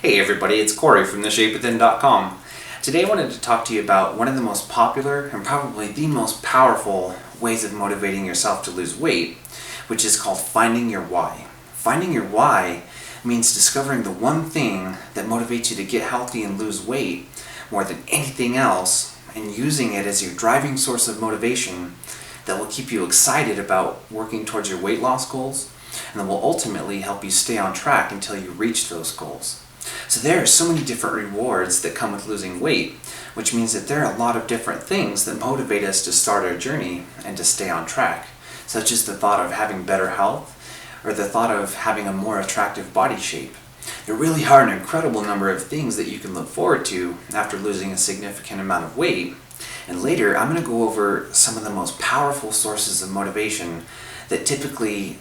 Hey everybody, it's Corey from theshapewithin.com. Today I wanted to talk to you about one of the most popular and probably the most powerful ways of motivating yourself to lose weight, which is called finding your why. Finding your why means discovering the one thing that motivates you to get healthy and lose weight more than anything else, and using it as your driving source of motivation that will keep you excited about working towards your weight loss goals, and that will ultimately help you stay on track until you reach those goals. So there are so many different rewards that come with losing weight, which means that there are a lot of different things that motivate us to start our journey and to stay on track, such as the thought of having better health or the thought of having a more attractive body shape. There really are an incredible number of things that you can look forward to after losing a significant amount of weight, and later I'm going to go over some of the most powerful sources of motivation that typically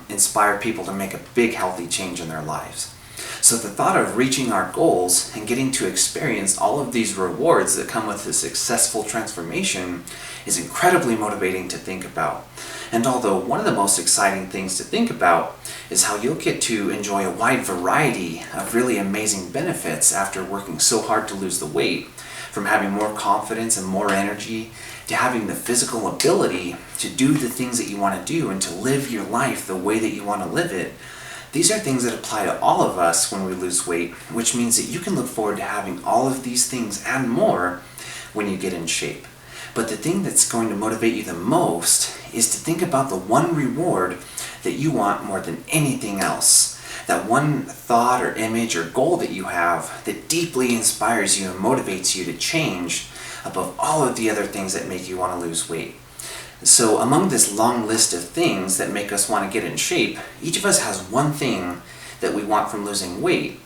inspire people to make a big healthy change in their lives. So the thought of reaching our goals and getting to experience all of these rewards that come with a successful transformation is incredibly motivating to think about. And although one of the most exciting things to think about is how you'll get to enjoy a wide variety of really amazing benefits after working so hard to lose the weight, from having more confidence and more energy to having the physical ability to do the things that you want to do and to live your life the way that you want to live it. These are things that apply to all of us when we lose weight, which means that you can look forward to having all of these things and more when you get in shape. But the thing that's going to motivate you the most is to think about the one reward that you want more than anything else. That one thought or image or goal that you have that deeply inspires you and motivates you to change above all of the other things that make you want to lose weight. So among this long list of things that make us want to get in shape, each of us has one thing that we want from losing weight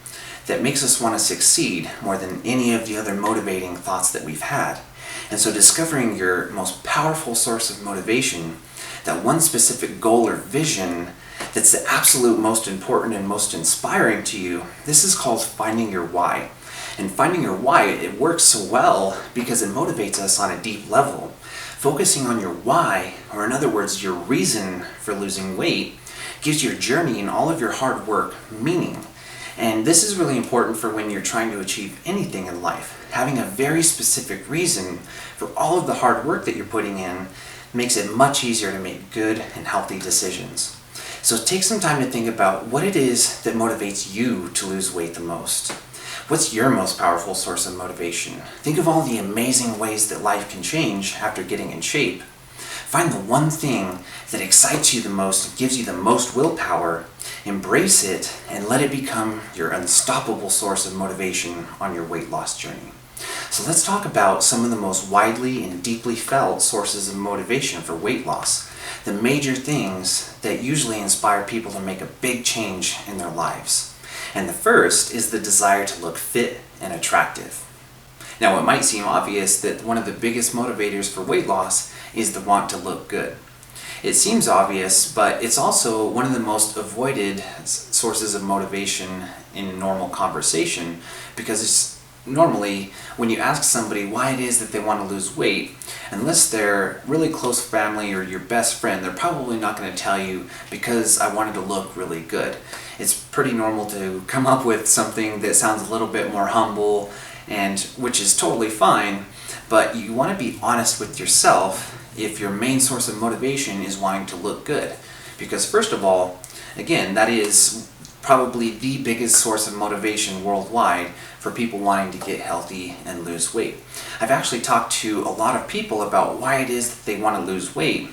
that makes us want to succeed more than any of the other motivating thoughts that we've had. And so discovering your most powerful source of motivation, that one specific goal or vision that's the absolute most important and most inspiring to you, this is called finding your why. And finding your why, it works so well because it motivates us on a deep level. Focusing on your why, or in other words, your reason for losing weight, gives your journey and all of your hard work meaning. And this is really important for when you're trying to achieve anything in life. Having a very specific reason for all of the hard work that you're putting in makes it much easier to make good and healthy decisions. So take some time to think about what it is that motivates you to lose weight the most. What's your most powerful source of motivation? Think of all the amazing ways that life can change after getting in shape. Find the one thing that excites you the most and gives you the most willpower, embrace it, and let it become your unstoppable source of motivation on your weight loss journey. So let's talk about some of the most widely and deeply felt sources of motivation for weight loss, the major things that usually inspire people to make a big change in their lives. And the first is the desire to look fit and attractive. Now, it might seem obvious that one of the biggest motivators for weight loss is the want to look good. It seems obvious, but it's also one of the most avoided sources of motivation in normal conversation, because it's normally when you ask somebody why it is that they want to lose weight, unless they're really close family or your best friend, they're probably not going to tell you because I wanted to look really good. It's pretty normal to come up with something that sounds a little bit more humble, and which is totally fine, but you want to be honest with yourself if your main source of motivation is wanting to look good. Because first of all, again, that is probably the biggest source of motivation worldwide for people wanting to get healthy and lose weight. I've actually talked to a lot of people about why it is that they want to lose weight,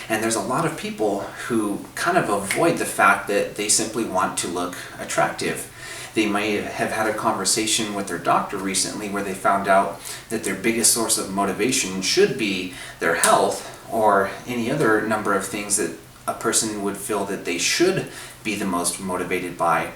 and there's a lot of people who kind of avoid the fact that they simply want to look attractive. They may have had a conversation with their doctor recently where they found out that their biggest source of motivation should be their health, or any other number of things that a person would feel that they should be the most motivated by.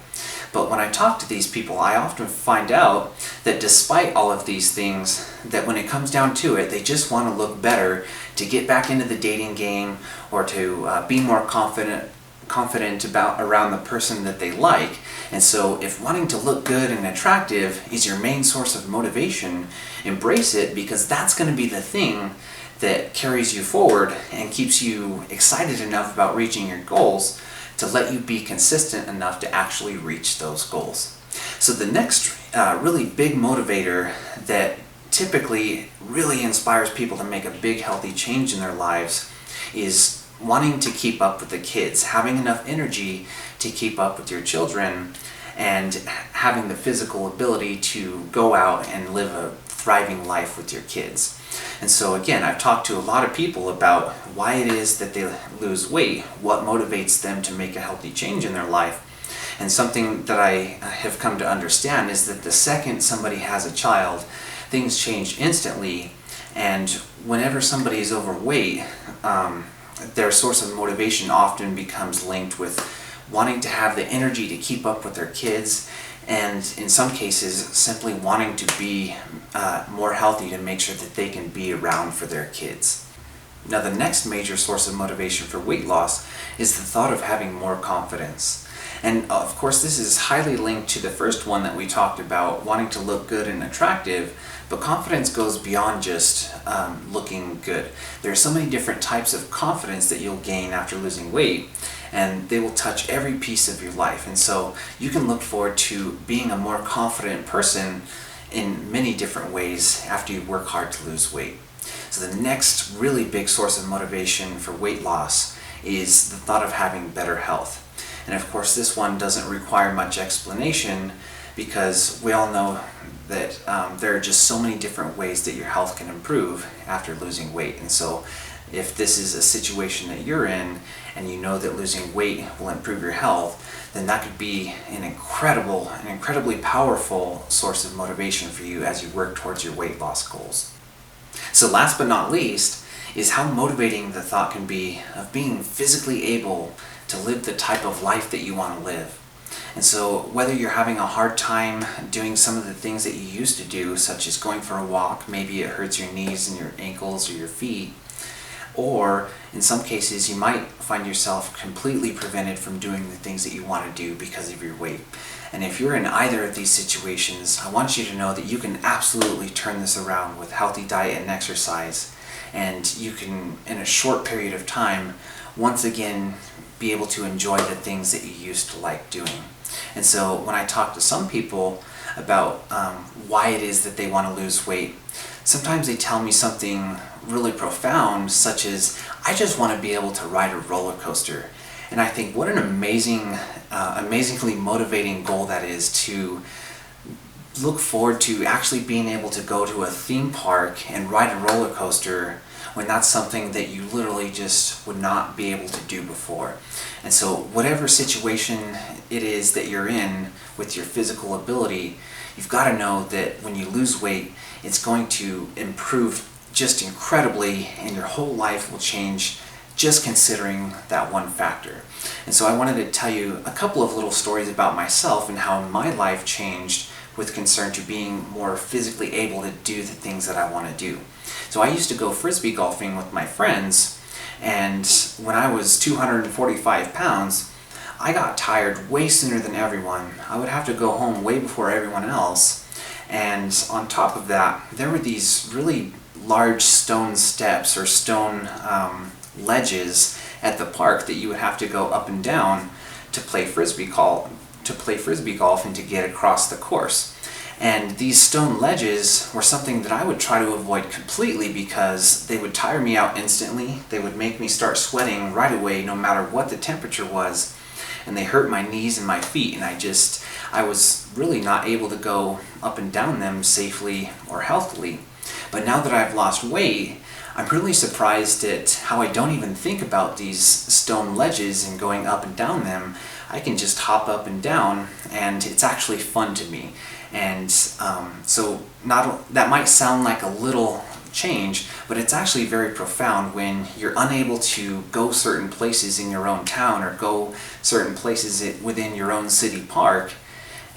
But when I talk to these people, I often find out that despite all of these things, that when it comes down to it, they just want to look better to get back into the dating game, or to be more confident about around the person that they like. And so if wanting to look good and attractive is your main source of motivation, embrace it, because that's going to be the thing that carries you forward and keeps you excited enough about reaching your goals to let you be consistent enough to actually reach those goals. So the next really big motivator that typically really inspires people to make a big healthy change in their lives is wanting to keep up with the kids, having enough energy to keep up with your children, and having the physical ability to go out and live a thriving life with your kids. And so again, I've talked to a lot of people about why it is that they lose weight, what motivates them to make a healthy change in their life. And something that I have come to understand is that the second somebody has a child, things change instantly. And whenever somebody is overweight, their source of motivation often becomes linked with wanting to have the energy to keep up with their kids, and in some cases simply wanting to be more healthy to make sure that they can be around for their kids. Now, the next major source of motivation for weight loss is the thought of having more confidence. And of course, this is highly linked to the first one that we talked about, wanting to look good and attractive, but confidence goes beyond just looking good. There are so many different types of confidence that you'll gain after losing weight, and they will touch every piece of your life. And so you can look forward to being a more confident person in many different ways after you work hard to lose weight. So the next really big source of motivation for weight loss is the thought of having better health. And of course, this one doesn't require much explanation, because we all know that there are just so many different ways that your health can improve after losing weight. And so if this is a situation that you're in and you know that losing weight will improve your health, then that could be an incredibly powerful source of motivation for you as you work towards your weight loss goals. So last but not least is how motivating the thought can be of being physically able to live the type of life that you want to live. And so whether you're having a hard time doing some of the things that you used to do, such as going for a walk, maybe it hurts your knees and your ankles or your feet, or in some cases you might find yourself completely prevented from doing the things that you want to do because of your weight. And if you're in either of these situations, I want you to know that you can absolutely turn this around with healthy diet and exercise, and you can, in a short period of time, once again be able to enjoy the things that you used to like doing. And so when I talk to some people about why it is that they want to lose weight, sometimes they tell me something really profound, such as, I just want to be able to ride a roller coaster. And I think, what an amazingly motivating goal that is, to look forward to actually being able to go to a theme park and ride a roller coaster, when that's something that you literally just would not be able to do before. And so whatever situation it is that you're in with your physical ability, you've got to know that when you lose weight, it's going to improve just incredibly, and your whole life will change just considering that one factor. And so I wanted to tell you a couple of little stories about myself and how my life changed with concern to being more physically able to do the things that I want to do. So I used to go frisbee golfing with my friends, and when I was 245 pounds, I got tired way sooner than everyone. I would have to go home way before everyone else. And on top of that, there were these really large stone steps or stone ledges at the park that you would have to go up and down to play frisbee golf and to get across the course. And these stone ledges were something that I would try to avoid completely, because they would tire me out instantly. They would make me start sweating right away no matter what the temperature was, and they hurt my knees and my feet, and I was really not able to go up and down them safely or healthily. But now that I've lost weight, I'm really surprised at how I don't even think about these stone ledges and going up and down them. I can just hop up and down, and it's actually fun to me. And so that might sound like a little change, but it's actually very profound when you're unable to go certain places in your own town or go certain places within your own city park,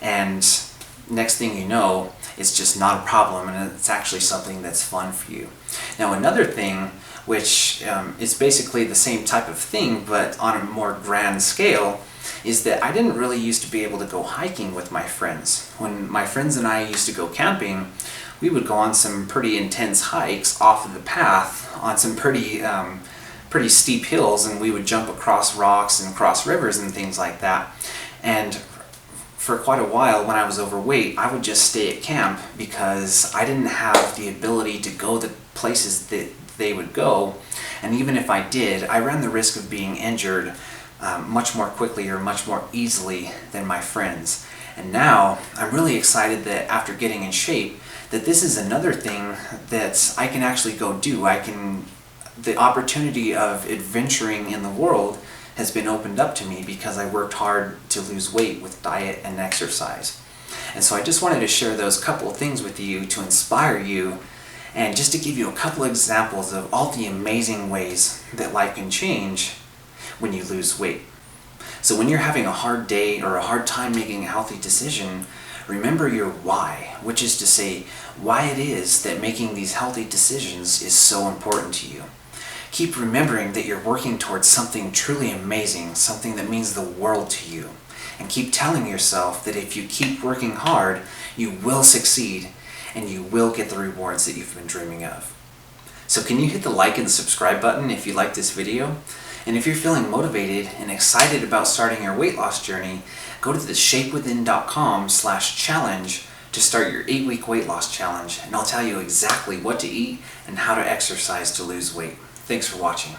and next thing you know, it's just not a problem, and it's actually something that's fun for you. Now, another thing, which is basically the same type of thing but on a more grand scale, is that I didn't really used to be able to go hiking with my friends. When my friends and I used to go camping, we would go on some pretty intense hikes off of the path on some pretty steep hills, and we would jump across rocks and cross rivers and things like that. And for quite a while when I was overweight, I would just stay at camp because I didn't have the ability to go the places that they would go. And even if I did, I ran the risk of being injured much more quickly or much more easily than my friends. And now I'm really excited that after getting in shape, that this is another thing that I can actually go do. The opportunity of adventuring in the world has been opened up to me because I worked hard to lose weight with diet and exercise. And so I just wanted to share those couple of things with you to inspire you and just to give you a couple of examples of all the amazing ways that life can change when you lose weight. So when you're having a hard day or a hard time making a healthy decision, remember your why, which is to say why it is that making these healthy decisions is so important to you. Keep remembering that you're working towards something truly amazing, something that means the world to you. And keep telling yourself that if you keep working hard, you will succeed and you will get the rewards that you've been dreaming of. So can you hit the like and subscribe button if you like this video? And if you're feeling motivated and excited about starting your weight loss journey, go to theshapewithin.com/challenge to start your 8-week weight loss challenge, and I'll tell you exactly what to eat and how to exercise to lose weight. Thanks for watching.